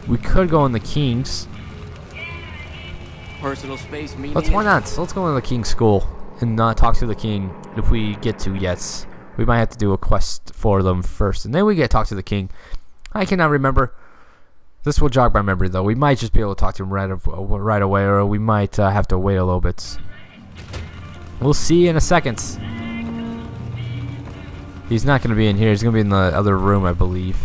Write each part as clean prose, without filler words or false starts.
We could go in the King's. Personal space meaning. Why not? Let's go in the King's school and talk to the King if we get to. Yes, we might have to do a quest for them first, and then we get to talk to the King. I cannot remember. This will jog my memory, though. We might just be able to talk to him right away, or we might have to wait a little bit. We'll see in a second. He's not going to be in here. He's going to be in the other room, I believe.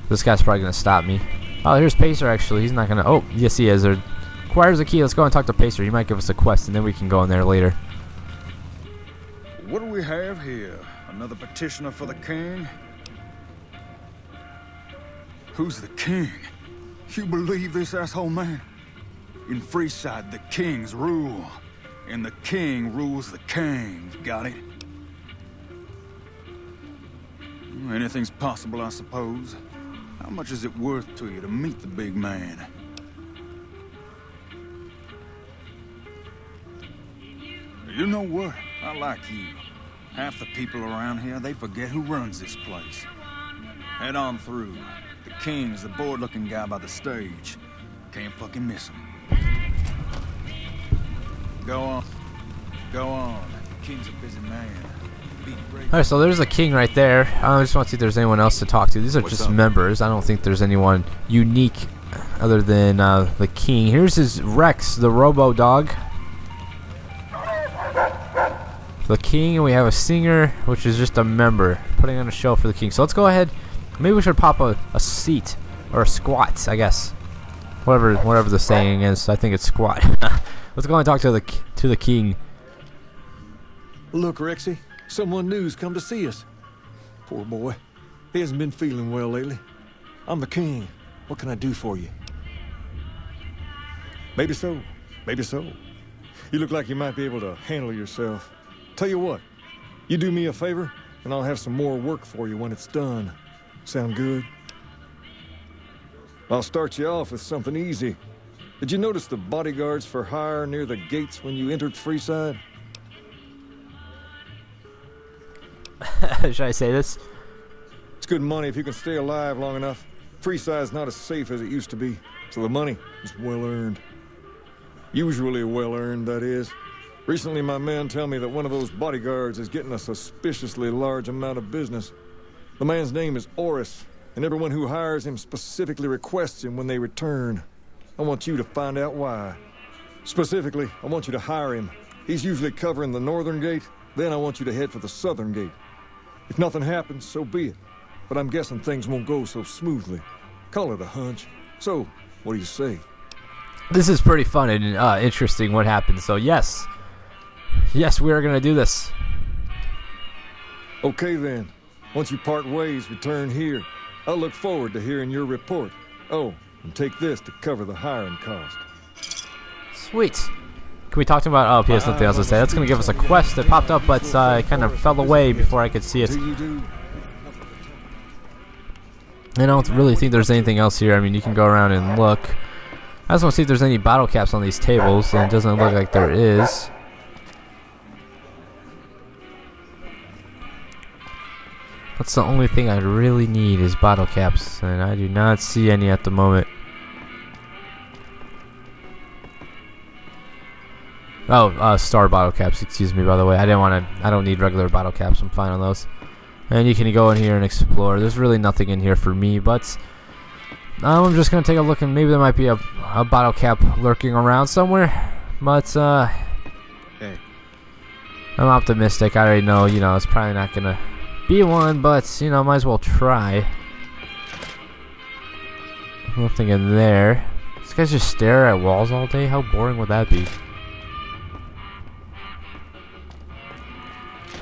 This guy's probably going to stop me. Oh, here's Pacer, actually. He's not going to... Oh, yes, he is. There requires a key. Let's go and talk to Pacer. He might give us a quest, and then we can go in there later. What do we have here? Another petitioner for the king? Who's the king? You believe this, asshole man? In Freeside, the kings rule. And the king rules the king. Got it? Anything's possible, I suppose. How much is it worth to you to meet the big man? You know what? I like you. Half the people around here, they forget who runs this place. Head on through. The king's the bored-looking guy by the stage. Can't fucking miss him. Go on. Go on. The king's a busy man. Alright, so there's a king right there. I just want to see if there's anyone else to talk to. These are just members. I don't think there's anyone unique other than the king. Here's his Rex, the robo dog. The king, and we have a singer, which is just a member, putting on a show for the king. So let's go ahead. Maybe we should pop a seat or a squat, I guess. Whatever the saying is. I think it's squat. Let's go and talk to the king. Look, Rexy. Someone new's come to see us. Poor boy. He hasn't been feeling well lately. I'm the king. What can I do for you? Maybe so. Maybe so. You look like you might be able to handle yourself. Tell you what. You do me a favor, and I'll have some more work for you when it's done. Sound good? I'll start you off with something easy. Did you notice the bodyguards for hire near the gates when you entered Freeside? Should I say this? It's good money if you can stay alive long enough. Freeside's not as safe as it used to be, so the money is well earned. Usually well earned, that is. Recently, my men tell me that one of those bodyguards is getting a suspiciously large amount of business. The man's name is Oris, and everyone who hires him specifically requests him when they return. I want you to find out why. Specifically, I want you to hire him. He's usually covering the northern gate, then I want you to head for the southern gate. If nothing happens, so be it. But I'm guessing things won't go so smoothly. Call it a hunch. So, what do you say? This is pretty fun and interesting what happens. So yes. Yes, we are going to do this. Okay then. Once you part ways, return here. I'll look forward to hearing your report. Oh, and take this to cover the hiring cost. Sweet. Can we talk to him about... Oh, he has nothing else to say. That's going to give us a quest that popped up, but it kind of fell away before I could see it. I don't really think there's anything else here. I mean, you can go around and look. I just want to see if there's any bottle caps on these tables, and it doesn't look like there is. That's the only thing I really need is bottle caps, and I do not see any at the moment. Oh, star bottle caps, excuse me, by the way. I don't need regular bottle caps. I'm fine on those. And you can go in here and explore. There's really nothing in here for me, but I'm just going to take a look, and maybe there might be a bottle cap lurking around somewhere. But, hey. I'm optimistic. I already know, it's probably not going to be one, but, might as well try. Nothing in there. These guys just stare at walls all day? How boring would that be?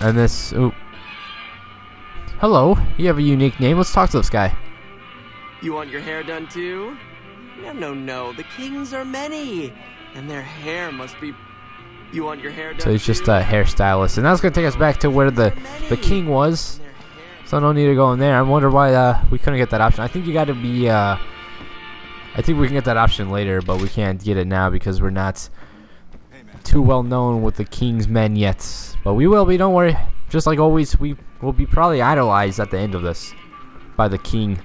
And this... Ooh. Hello, you have a unique name. Let's talk to this guy. You want your hair done too? No. The kings are many, and their hair must be... You want your hair done too? So he's just a hairstylist, and that's gonna take us back to where the king was. So no need to go in there. I wonder why we couldn't get that option. I think you got to be. I think we can get that option later, but we can't get it now because we're not too well known with the king's men yet. But we will be. Don't worry. Just like always, we will be probably idolized at the end of this by the king.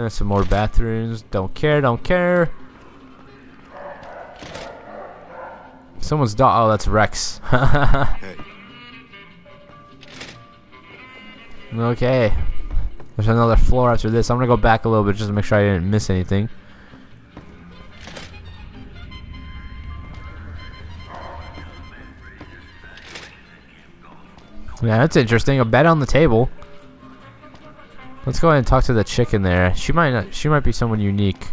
Some more bathrooms. Don't care, don't care. Someone's dog. Oh, that's Rex. Hey. Okay. There's another floor after this. I'm gonna go back a little bit just to make sure I didn't miss anything. Yeah, that's interesting. A bed on the table. Let's go ahead and talk to the chick in there. She might be someone unique.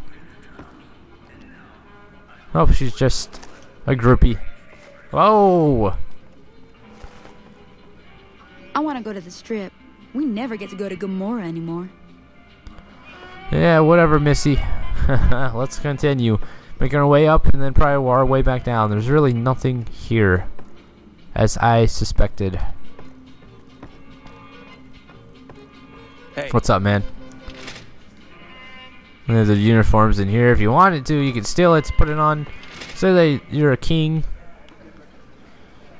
Oh, she's just a groupie. Whoa! I want to go to the Strip. We never get to go to Gomorrah anymore. Yeah, whatever, Missy. Let's continue. Making our way up and then probably our way back down. There's really nothing here, as I suspected. Hey. What's up, man? And there's the uniforms in here. If you wanted to, you could steal it, put it on. Say that you're a king.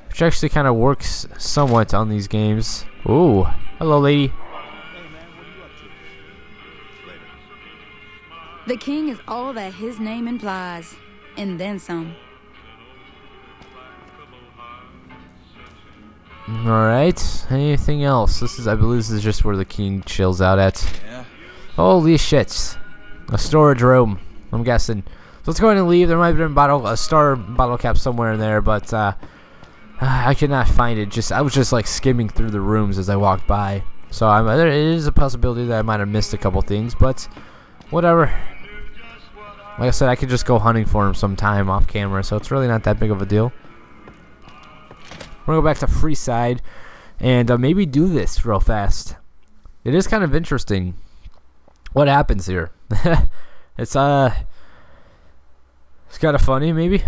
Which actually kind of works somewhat on these games. Ooh. Hello, lady. Hey, man, what are you up to? Later. The king is all that his name implies, and then some. Alright. Anything else? I believe this is just where the king chills out at. Yeah? Holy shit. A storage room, I'm guessing. So let's go ahead and leave. There might have been a star bottle cap somewhere in there, but I could not find it. I was just like skimming through the rooms as I walked by. So there is a possibility that I might have missed a couple things, but whatever. Like I said, I could just go hunting for him sometime off camera, so it's really not that big of a deal. We're gonna go back to Freeside and maybe do this real fast. It is kind of interesting what happens here. It's kind of funny, maybe.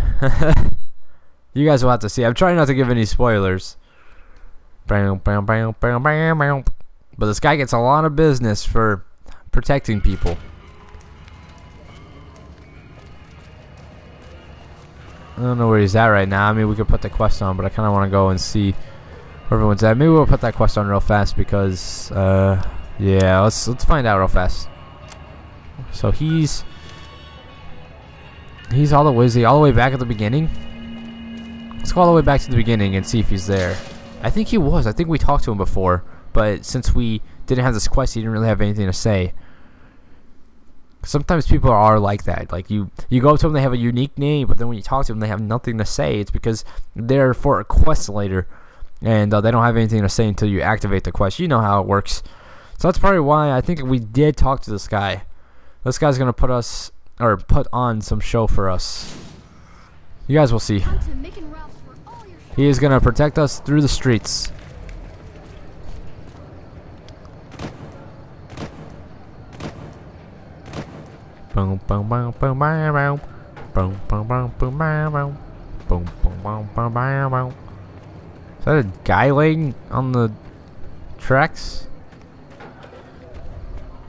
You guys will have to see. I'm trying not to give any spoilers. But this guy gets a lot of business for protecting people. I don't know where he's at right now. I mean, we could put the quest on, but I kind of want to go and see where everyone's at. Maybe we'll put that quest on real fast because, yeah, let's find out real fast. So he's all the way. Is he all the way back at the beginning? Let's go all the way back to the beginning and see if he's there. I think he was. I think we talked to him before, but since we didn't have this quest, he didn't really have anything to say. Sometimes people are like that. Like you go up to them, they have a unique name, but then when you talk to them, they have nothing to say. It's because they're for a quest later, and they don't have anything to say until you activate the quest. You know how it works. So that's probably why I think we did talk to this guy. This guy's gonna put on some show for us. You guys will see. He is gonna protect us through the streets. Boom, boom, boom, boom, boom, boom, boom, boom, boom, boom, boom, boom, boom, boom. Is that a guy laying on the tracks?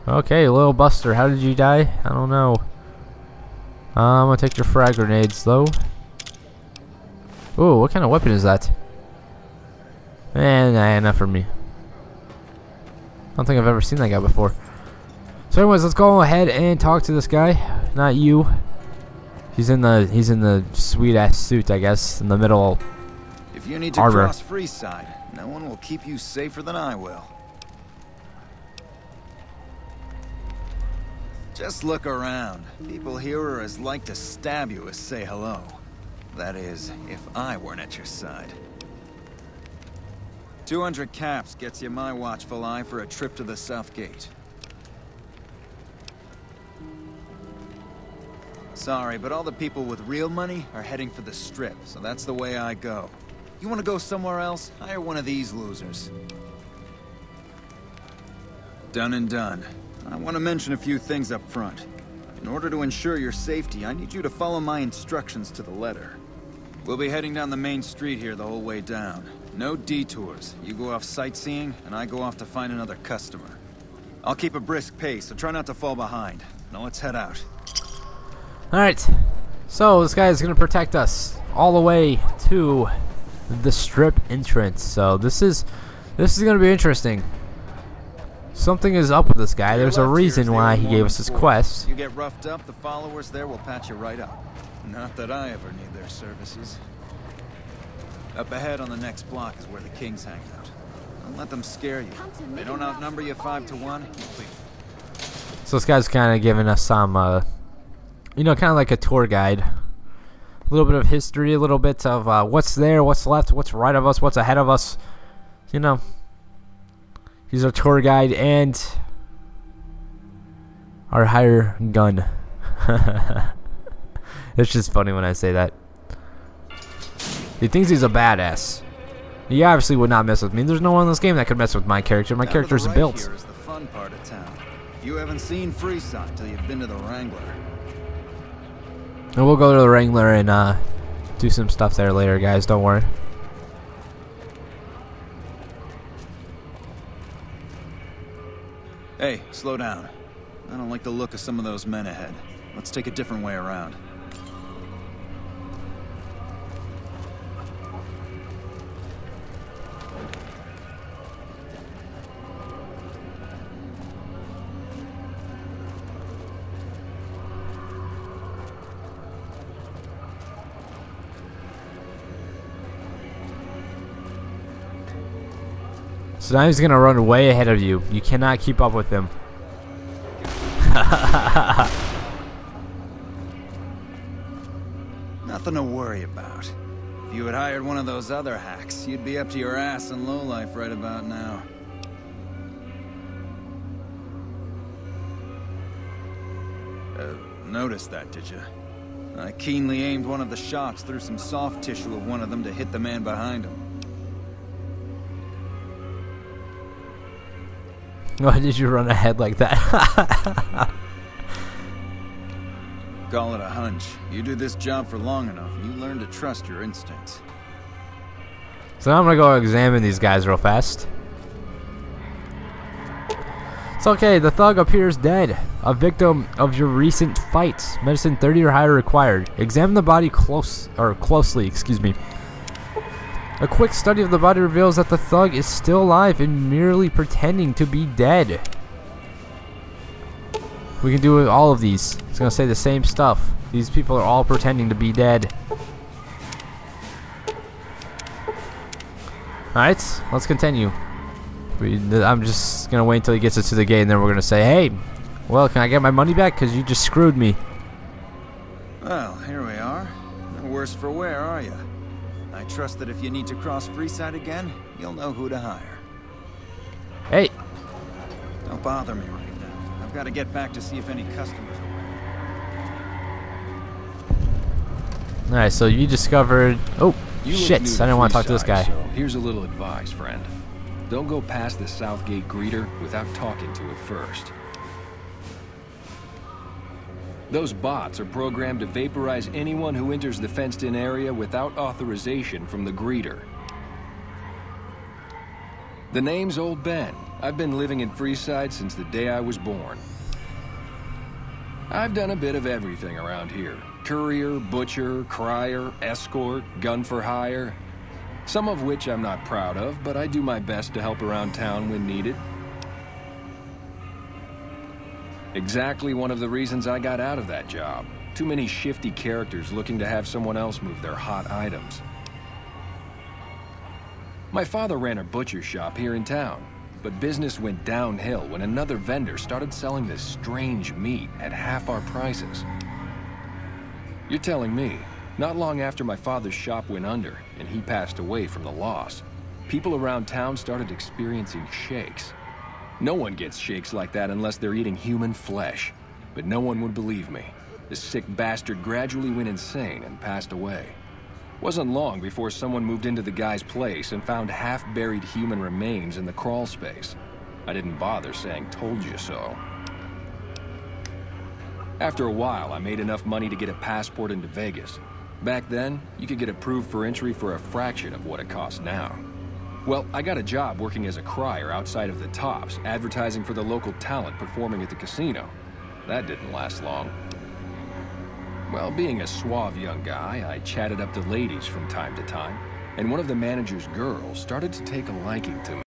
Okay, little Buster, how did you die? I don't know. I'm gonna take your frag grenades though. Ooh, what kind of weapon is that? Nah, not for me. I don't think I've ever seen that guy before. So anyways, let's go ahead and talk to this guy. Not you. He's in the sweet ass suit, I guess, in the middle. If you need to Arbor. cross Freeside, no one will keep you safer than I will. Just look around. People here are as like to stab you as say hello. That is, if I weren't at your side. 200 caps gets you my watchful eye for a trip to the South Gate. Sorry, but all the people with real money are heading for the Strip, so that's the way I go. You want to go somewhere else? Hire one of these losers. Done and done. I want to mention a few things up front. In order to ensure your safety, I need you to follow my instructions to the letter. We'll be heading down the main street here the whole way down. No detours. You go off sightseeing, and I go off to find another customer. I'll keep a brisk pace, so try not to fall behind. Now let's head out. Alright, so this guy is going to protect us all the way to the Strip entrance. So this is going to be interesting. Something is up with this guy. There's a Your left here is reason the why old he gave us Mormon his fort. quest. You get roughed up, the followers there will patch you right up. Not that I ever need their services. Up ahead on the next block is where the kings hang out. Don't let them scare you. They don't outnumber you 5 to 1. So this guy's kind of giving us some, you know, kind of like a tour guide. A little bit of history, a little bit of what's there, what's left, what's right of us, what's ahead of us. You know, he's our tour guide and our hire gun. It's just funny when I say that. He thinks he's a badass. He obviously would not mess with me. There's no one in this game that could mess with my character. My character's built. Here is the fun part of town. You haven't seen Freeside till you've been to the Wrangler. And we'll go to the Wrangler and do some stuff there later, guys. Don't worry. Hey, slow down. I don't like the look of some of those men ahead. Let's take a different way around. So now he's gonna run way ahead of you. You cannot keep up with him. Nothing to worry about. If you had hired one of those other hacks, you'd be up to your ass in lowlife right about now. Noticed that, did you? I keenly aimed one of the shots through some soft tissue of one of them to hit the man behind him. Why did you run ahead like that? Call it a hunch. You do this job for long enough, and you learn to trust your instincts. So now I'm gonna go examine these guys real fast. It's okay, the thug appears dead. A victim of your recent fights. Medicine 30 or higher required. Examine the body closely, excuse me. A quick study of the body reveals that the thug is still alive and merely pretending to be dead. We can do all of these. It's gonna say the same stuff. These people are all pretending to be dead. Alright, let's continue. I'm just gonna wait until he gets us to the gate and then we're gonna say, hey, well, can I get my money back? Because you just screwed me. Well, here we are. No worse for wear, are you? I trust that if you need to cross Freeside again, you'll know who to hire. Hey. Don't bother me right now. I've got to get back to see if any customers are around. Alright, so you discovered... Oh, shit. I didn't want to talk to this guy. So here's a little advice, friend. Don't go past the Southgate greeter without talking to it first. Those bots are programmed to vaporize anyone who enters the fenced-in area without authorization from the greeter. The name's Old Ben. I've been living in Freeside since the day I was born. I've done a bit of everything around here. Courier, butcher, crier, escort, gun for hire. Some of which I'm not proud of, but I do my best to help around town when needed. Exactly one of the reasons I got out of that job. Too many shifty characters looking to have someone else move their hot items. My father ran a butcher shop here in town, but business went downhill when another vendor started selling this strange meat at half our prices. You're telling me, not long after my father's shop went under and he passed away from the loss, people around town started experiencing shakes. No one gets shakes like that unless they're eating human flesh. But no one would believe me. The sick bastard gradually went insane and passed away. Wasn't long before someone moved into the guy's place and found half-buried human remains in the crawl space. I didn't bother saying "told you so." After a while, I made enough money to get a passport into Vegas. Back then, you could get approved for entry for a fraction of what it costs now. Well, I got a job working as a crier outside of the Tops, advertising for the local talent performing at the casino. That didn't last long. Well, being a suave young guy, I chatted up the ladies from time to time, and one of the manager's girls started to take a liking to me.